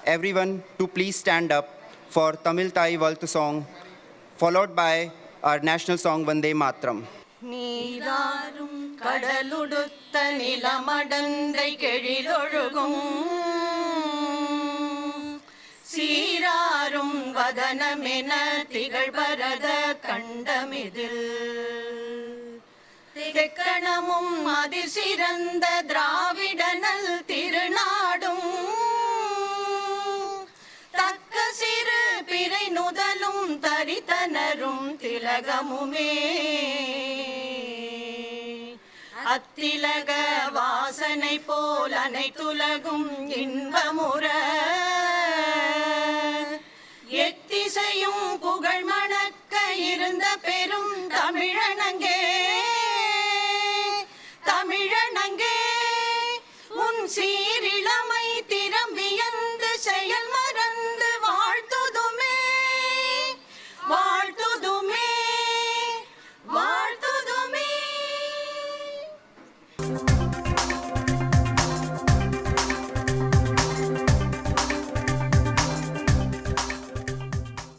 everyone to please stand up for Tamil Thai Valthu song, followed by our national song Vande Matram. நீராறும் கடலுடுத்த நிலமடந்தை கெழிலொழுகும் சீராரும் வதனமென திகழ்பரத கண்டமிதில் தெக்கணமும் அதிசிறந்த திராவிடனல் திருநாடும் தக்க சிறு பிறை நுதலும் தரித்தனரும் திலகமுமே அத்திலக வாசனை போல் அனைத்துலகும் இன்பமுற